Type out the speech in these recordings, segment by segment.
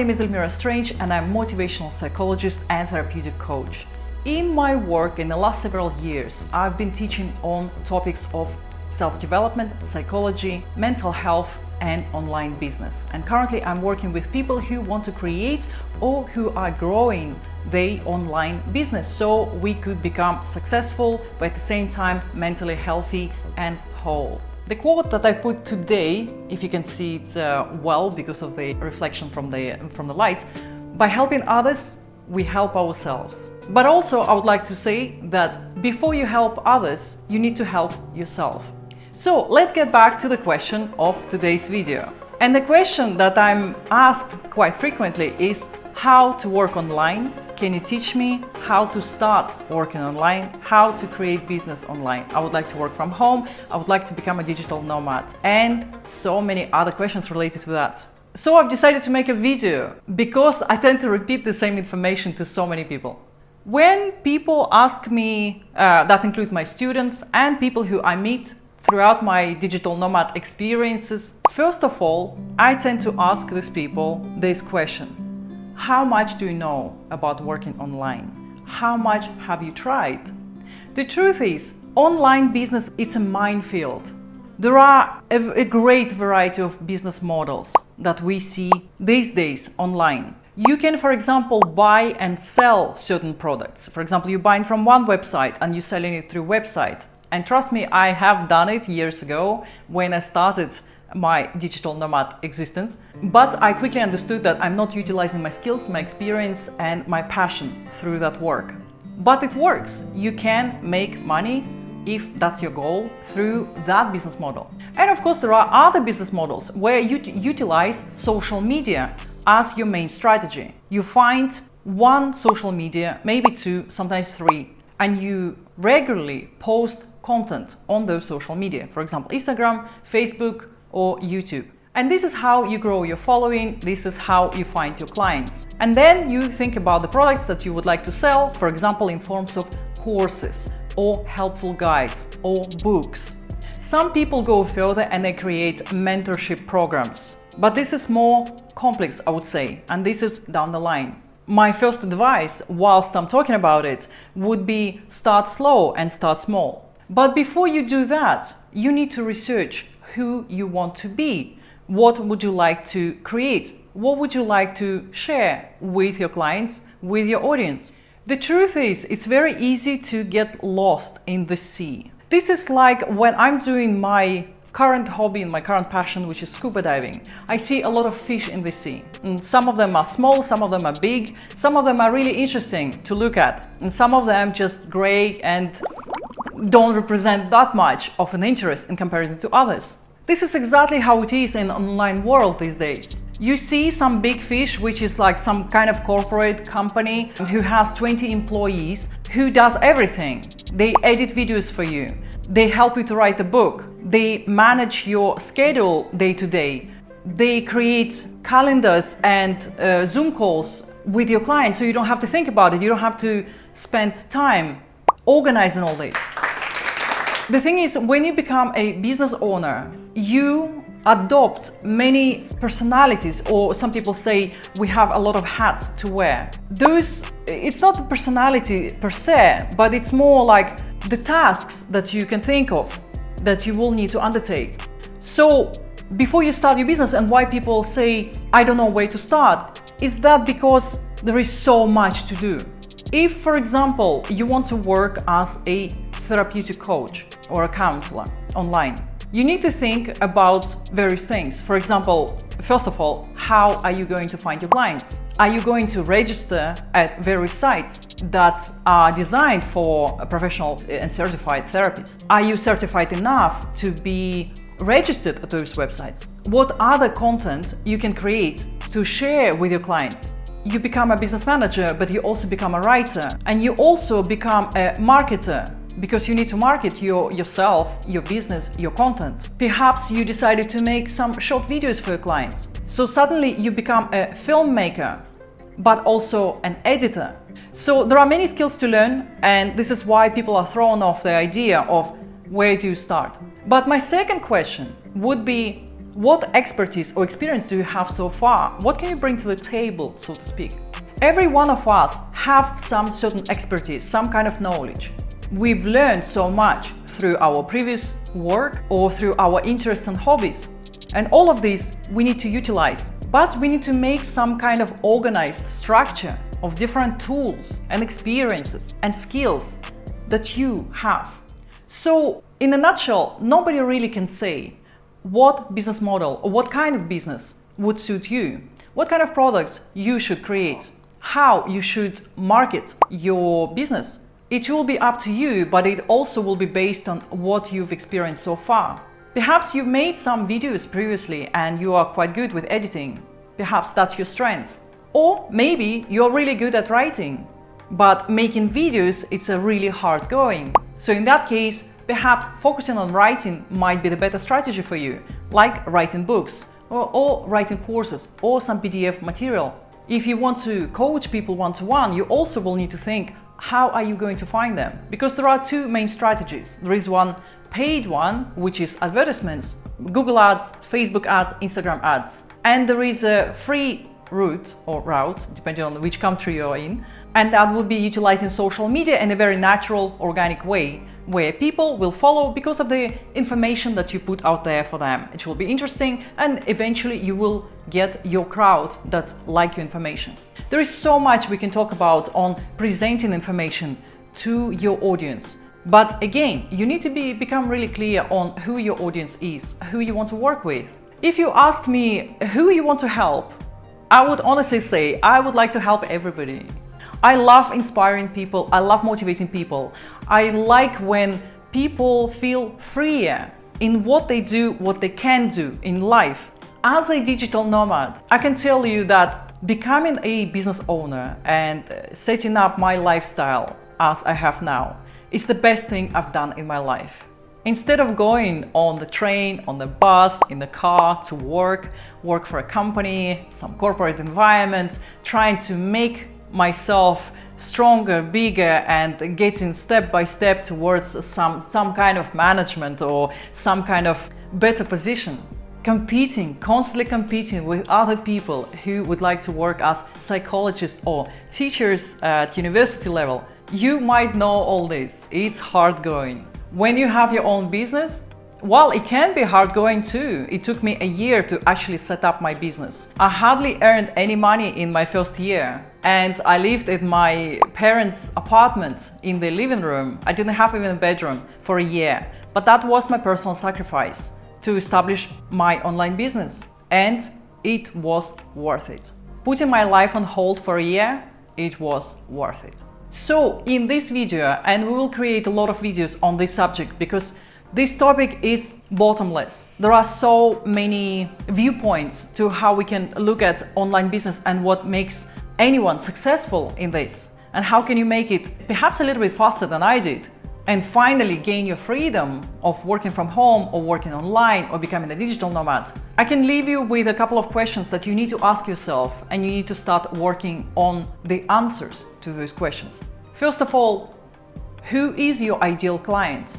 name is Elmira Strange and I'm a motivational psychologist and therapeutic coach. In my work in the last several years, I've been teaching on topics of self-development, psychology, mental health and online business. And currently I'm working with people who want to create or who are growing their online business so we could become successful but at the same time mentally healthy and whole. The quote that I put today, if you can see it well because of the reflection from the light, by helping others, we help ourselves. But also I would like to say that before you help others, you need to help yourself. So let's get back to the question of today's video. And the question that I'm asked quite frequently is how to work online. Can you teach me how to start working online, how to create business online? I would like to work from home. I would like to become a digital nomad and so many other questions related to that. So I've decided to make a video because I tend to repeat the same information to so many people. When people ask me, that include my students and people who I meet throughout my digital nomad experiences, first of all, I tend to ask these people this question. How much do you know about working online? How much have you tried? The truth is, online business is a minefield. There are a great variety of business models that we see these days online. You can, for example, buy and sell certain products. For example, you're buying from one website and you're selling it through website. And trust me, I have done it years ago when I started my digital nomad existence, but I quickly understood that I'm not utilizing my skills, my experience and my passion through that work. But it works. You can make money if that's your goal through that business model. And of course there are other business models where you utilize social media as your main strategy. You find one social media, maybe two, sometimes three, and you regularly post content on those social media. For example, Instagram, Facebook, or YouTube. And this is how you grow your following, this is how you find your clients. And then you think about the products that you would like to sell, for example, in forms of courses or helpful guides or books. Some people go further and they create mentorship programs. But this is more complex, I would say, and this is down the line. My first advice, whilst I'm talking about it, would be start slow and start small. But before you do that, you need to research who you want to be. What would you like to create? What would you like to share with your clients, with your audience? The truth is, it's very easy to get lost in the sea. This is like when I'm doing my current hobby and my current passion, which is scuba diving. I see a lot of fish in the sea. And some of them are small, some of them are big, some of them are really interesting to look at, and some of them just gray and don't represent that much of an interest in comparison to others. This is exactly how it is in the online world these days. You see some big fish, which is like some kind of corporate company who has 20 employees, who does everything. They edit videos for you. They help you to write a book. They manage your schedule day to day. They create calendars and Zoom calls with your clients so you don't have to think about it. You don't have to spend time organizing all this. The thing is, when you become a business owner, you adopt many personalities, or some people say we have a lot of hats to wear. It's not the personality per se, but it's more like the tasks that you can think of that you will need to undertake. So before you start your business, and why people say, I don't know where to start, is that because there is so much to do. If, for example, you want to work as a therapeutic coach or a counselor online, you need to think about various things. For example, first of all, how are you going to find your clients? Are you going to register at various sites that are designed for a professional and certified therapists? Are you certified enough to be registered at those websites? What other content you can create to share with your clients? You become a business manager, but you also become a writer, and you also become a marketer, because you need to market yourself, your business, your content. Perhaps you decided to make some short videos for your clients. So suddenly you become a filmmaker, but also an editor. So there are many skills to learn, and this is why people are thrown off the idea of where do you start. But my second question would be, What expertise or experience do you have so far? What can you bring to the table, so to speak? Every one of us have some certain expertise, some kind of knowledge. We've learned so much through our previous work or through our interests and hobbies. And all of this we need to utilize. But we need to make some kind of organized structure of different tools and experiences and skills that you have. So, in a nutshell, nobody really can say what business model or what kind of business would suit you, what kind of products you should create, how you should market your business. It will be up to you, but it also will be based on what you've experienced so far. Perhaps you've made some videos previously and you are quite good with editing. Perhaps that's your strength. Or maybe you're really good at writing, but making videos is a really hard going. So in that case, perhaps focusing on writing might be the better strategy for you, like writing books or writing courses or some PDF material. If you want to coach people one-to-one, you also will need to think, how are you going to find them? Because there are two main strategies. There is one paid one, which is advertisements, Google ads, Facebook ads, Instagram ads. And there is a free route, depending on which country you're in. And that would be utilizing social media in a very natural, organic way, where people will follow because of the information that you put out there for them. It will be interesting, and eventually you will get your crowd that like your information. There is so much we can talk about on presenting information to your audience. But again, you need to become really clear on who your audience is, who you want to work with. If you ask me who you want to help, I would honestly say I would like to help everybody. I love inspiring people, I love motivating people. I like when people feel freer in what they do, what they can do in life. As a digital nomad, I can tell you that becoming a business owner and setting up my lifestyle as I have now is the best thing I've done in my life. Instead of going on the train, on the bus, in the car to work for a company, some corporate environment, trying to make myself stronger, bigger, and getting step by step towards some kind of management or some kind of better position. Constantly competing with other people who would like to work as psychologists or teachers at university level. You might know all this. It's hard going. When you have your own business, well, it can be hard going too. It took me a year to actually set up my business. I hardly earned any money in my first year, and I lived in my parents' apartment in the living room. I didn't have even a bedroom for a year, but that was my personal sacrifice to establish my online business, and it was worth it. Putting my life on hold for a year, it was worth it. So in this video, and we will create a lot of videos on this subject because this topic is bottomless. There are so many viewpoints to how we can look at online business and what makes anyone successful in this. And how can you make it perhaps a little bit faster than I did and finally gain your freedom of working from home or working online or becoming a digital nomad. I can leave you with a couple of questions that you need to ask yourself, and you need to start working on the answers to those questions. First of all, who is your ideal client?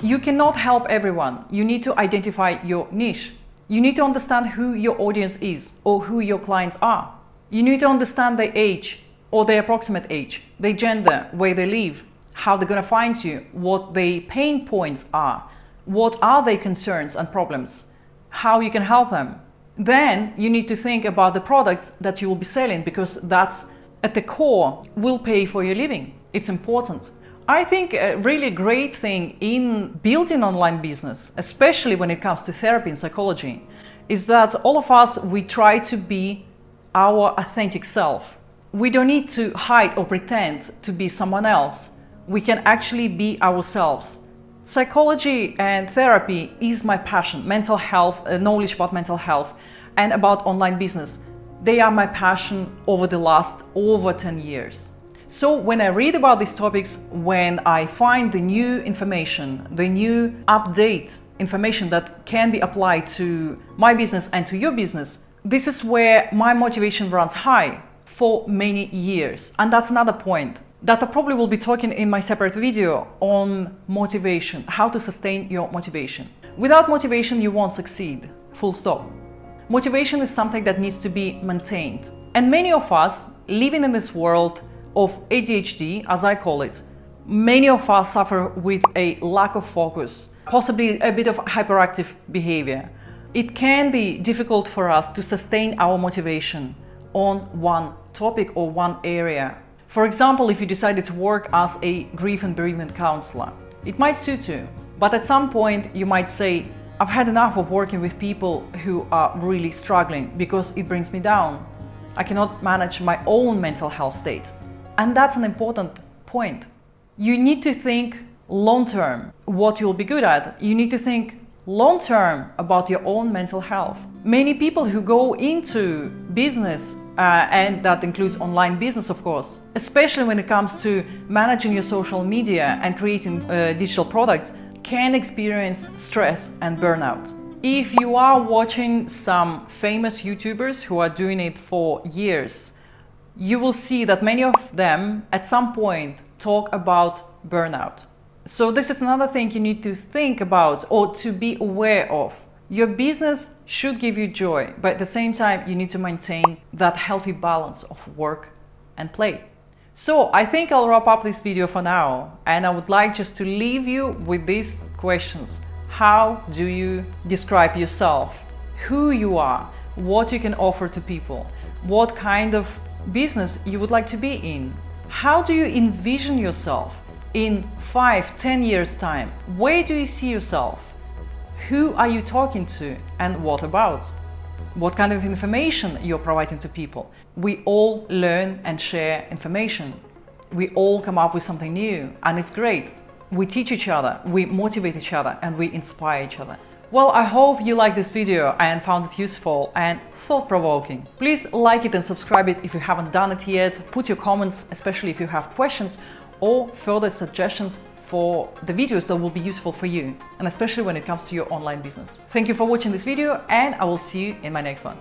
You cannot help everyone. You need to identify your niche. You need to understand who your audience is or who your clients are. You need to understand their age or their approximate age, their gender, where they live, how they're going to find you, what their pain points are, what are their concerns and problems, how you can help them. Then you need to think about the products that you will be selling, because that's at the core will pay for your living. It's important. I think a really great thing in building online business, especially when it comes to therapy and psychology, is that all of us, we try to be our authentic self. We don't need to hide or pretend to be someone else. We can actually be ourselves. Psychology and therapy is my passion. Mental health, knowledge about mental health and about online business, they are my passion over the last over 10 years. So when I read about these topics, when I find the new information, the new update information that can be applied to my business and to your business, this is where my motivation runs high for many years. And that's another point that I probably will be talking in my separate video on motivation, how to sustain your motivation. Without motivation, you won't succeed. Full stop. Motivation is something that needs to be maintained. And many of us living in this world of ADHD, as I call it, many of us suffer with a lack of focus, possibly a bit of hyperactive behavior. It can be difficult for us to sustain our motivation on one topic or one area. For example, if you decided to work as a grief and bereavement counselor, it might suit you, but at some point you might say, I've had enough of working with people who are really struggling because it brings me down. I cannot manage my own mental health state. And that's an important point. You need to think long-term what you'll be good at. You need to think long-term about your own mental health. Many people who go into business, and that includes online business, of course, especially when it comes to managing your social media and creating digital products, can experience stress and burnout. If you are watching some famous YouTubers who are doing it for years, you will see that many of them at some point talk about burnout. So this is another thing you need to think about or to be aware of. Your business should give you joy, but at the same time, you need to maintain that healthy balance of work and play. So I think I'll wrap up this video for now, and I would like just to leave you with these questions. How do you describe yourself? Who you are? What you can offer to people? What kind of business you would like to be in? How do you envision yourself in 5-10 years' time? Where do you see yourself? Who are you talking to, and what about? What kind of information you're providing to people? We all learn and share information. We all come up with something new, and it's great. We teach each other, we motivate each other, and we inspire each other. Well, I hope you liked this video and found it useful and thought-provoking. Please like it and subscribe it if you haven't done it yet. Put your comments, especially if you have questions or further suggestions for the videos that will be useful for you, and especially when it comes to your online business. Thank you for watching this video, and I will see you in my next one.